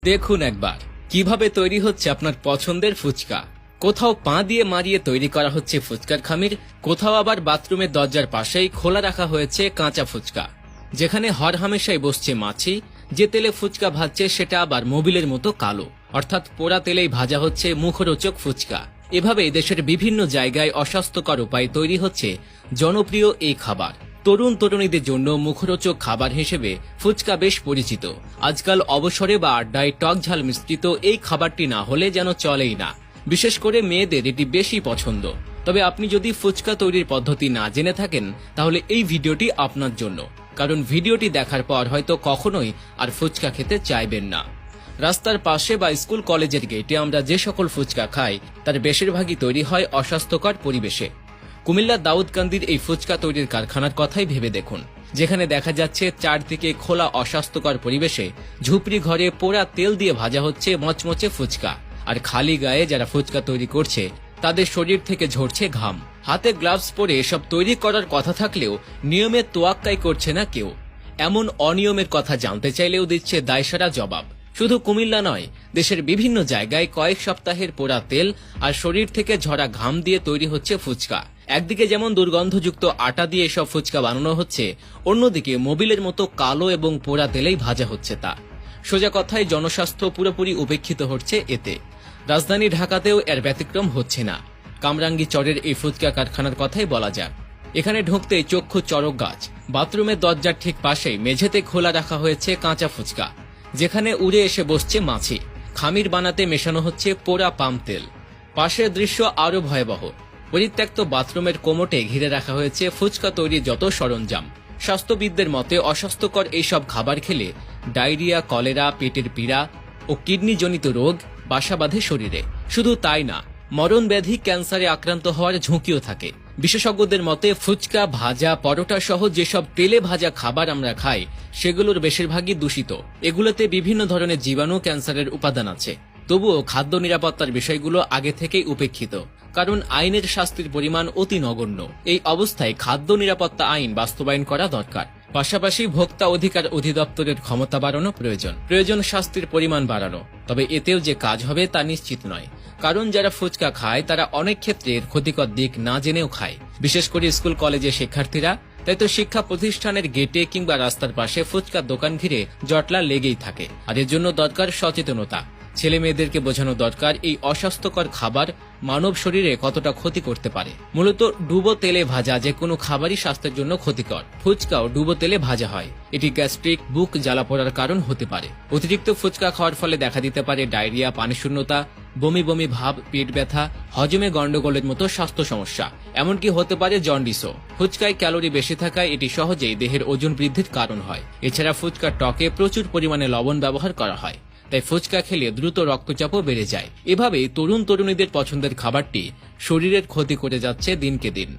দেখুন একবার কিভাবে তৈরি হচ্ছে আপনার পছন্দের ফুচকা। কোথাও পা দিয়ে মারিয়ে তৈরি করা হচ্ছে ফুচকার খামির, কোথাও আবার বাথরুমের দরজার পাশেই খোলা রাখা হয়েছে কাঁচা ফুচকা, যেখানে হরহামেশাই বসছে মাছি। যে তেলে ফুচকা ভাজছে সেটা আবার মোবিলের মতো কালো, অর্থাৎ পোড়া তেলেই ভাজা হচ্ছে মুখরোচক ফুচকা। এভাবে দেশের বিভিন্ন জায়গায় অস্বাস্থ্যকর উপায়ে তৈরি হচ্ছে জনপ্রিয় এই খাবার। তরুণ তরুণীদের জন্য মুখরোচক খাবার হিসেবে ফুচকা বেশ পরিচিত। আজকাল অবসরে বা আড্ডায় টক ঝাল মিশ্রিত এই খাবারটি না হলে যেন চলেই না। বিশেষ করে মেয়েদের এটি বেশি পছন্দ। তবে আপনি যদি ফুচকা তৈরির পদ্ধতি না জেনে থাকেন তাহলে এই ভিডিওটি আপনার জন্য, কারণ ভিডিওটি দেখার পর হয়তো কখনোই আর ফুচকা খেতে চাইবেন না। রাস্তার পাশে বা স্কুল কলেজের গেটে আমরা যে সকল ফুচকা খাই তার বেশিরভাগই তৈরি হয় অস্বাস্থ্যকর পরিবেশে। কুমিল্লার দাউদকান্দির এই ফুচকা তৈরির কারখানার কথাই ভেবে দেখুন, যেখানে দেখা যাচ্ছে চারদিকে খোলা অস্বাস্থ্যকর পরিবেশে ঝুপড়ি ঘরে পোড়া তেল দিয়ে ভাজা হচ্ছে মচমচে ফুচকা। আর খালি গায়ে যারা ফুচকা তৈরি করছে তাদের শরীর থেকে ঝরছে ঘাম। হাতে গ্লাভস পরে এসব তৈরি করার কথা থাকলেও নিয়মের তোয়াক্কাই করছে না কেউ। এমন অনিয়মের কথা জানতে চাইলেও দিচ্ছে দায়সারা জবাব। শুধু কুমিল্লা নয়, দেশের বিভিন্ন জায়গায় কয়েক সপ্তাহের পোড়া তেল আর শরীর থেকে ঝরা ঘাম দিয়ে তৈরি হচ্ছে ফুচকা। একদিকে যেমন দুর্গন্ধযুক্ত আটা দিয়ে এসব ফুচকা বানানো হচ্ছে, অন্যদিকে মোবিলের মতো কালো এবং পোড়া তেলেই ভাজা হচ্ছে তা। সোজা কথায় জনস্বাস্থ্য পুরোপুরি উপেক্ষিত হচ্ছে এতে। রাজধানী ঢাকাতেও এর ব্যতিক্রম হচ্ছে না। কামরাঙ্গী চরের এই ফুচকা কারখানার কথাই বলা যাক। এখানে ঢুকতেই চক্ষু চড়ক গাছ। বাথরুমের দরজার ঠিক পাশেই মেঝেতে খোলা রাখা হয়েছে কাঁচা ফুচকা, যেখানে উড়ে এসে বসছে মাছি। খামির বানাতে মেশানো হচ্ছে পোড়া পাম তেল। পাশের দৃশ্য আরো ভয়াবহ। পরিত্যক্ত বাথরুমের কোমটে ঘিরে রাখা হয়েছে ফুচকা তৈরির যত সরঞ্জাম। স্বাস্থ্যবিদদের মতে অস্বাস্থ্যকর এইসব খাবার খেলে ডায়রিয়া, কলেরা, পেটের পীড়া ও কিডনিজনিত রোগ বাসা বাঁধে শরীরে। শুধু তাই না, মরণ ব্যাধি, ক্যান্সারে আক্রান্ত হওয়ার ঝুঁকিও থাকে। বিশেষজ্ঞদের মতে ফুচকা, ভাজা, পরোটা সহ যেসব তেলে ভাজা খাবার আমরা খাই সেগুলোর বেশিরভাগই দূষিত। এগুলোতে বিভিন্ন ধরনের জীবাণু, ক্যান্সারের উপাদান আছে। তবুও খাদ্য নিরাপত্তার বিষয়গুলো আগে থেকেই উপেক্ষিত, কারণ আইনের শাস্তির পরিমাণ অতি নগণ্য। এই অবস্থায় খাদ্য নিরাপত্তা আইন বাস্তবায়ন করা দরকার। পাশাপাশি ভোক্তা অধিকার অধিদপ্তরের ক্ষমতা বাড়ানো প্রয়োজন শাস্তির পরিমাণ বাড়ানো। তবে এতেও যে কাজ হবে তা নিশ্চিত নয়, কারণ যারা ফুচকা খায় তারা অনেক ক্ষেত্রে এর ক্ষতিকর দিক না জেনেও খায়। বিশেষ করে স্কুল কলেজের শিক্ষার্থীরা। তাই তো শিক্ষা প্রতিষ্ঠানের গেটে কিংবা রাস্তার পাশে ফুচকার দোকান ঘিরে জটলা লেগেই থাকে। আর এর জন্য দরকার সচেতনতা। ছেলে মেয়েদেরকে বোঝানো দরকার এই অস্বাস্থ্যকর খাবার মানব শরীরে কতটা ক্ষতি করতে পারে। মূলত ডুবো তেলে ভাজা যে কোনো খাবারই স্বাস্থ্যের জন্য ক্ষতিকর। ফুচকাও ডুবো তেলে ভাজা হয়। এটি গ্যাস্ট্রিক, বুক জ্বালা পোড়ার কারণ হতে পারে। অতিরিক্ত ফুচকা খাওয়ার ফলে দেখা দিতে পারে ডায়রিয়া, পানিশূন্যতা, বমি বমি ভাব, পেট ব্যথা, হজমে গন্ডগোলের মতো স্বাস্থ্য সমস্যা। এমনকি হতে পারে জন্ডিসও। ফুচকায় ক্যালোরি বেশি থাকায় এটি সহজেই দেহের ওজন বৃদ্ধির কারণ হয়। এছাড়া ফুচকার টকে প্রচুর পরিমাণে লবণ ব্যবহার করা হয়, তাই ফুচকা খেলে দ্রুত রক্তচাপও বেড়ে যায়। এভাবেই তরুণ তরুণীদের পছন্দের খাবারটি শরীরের ক্ষতি করে যাচ্ছে দিনকে দিন।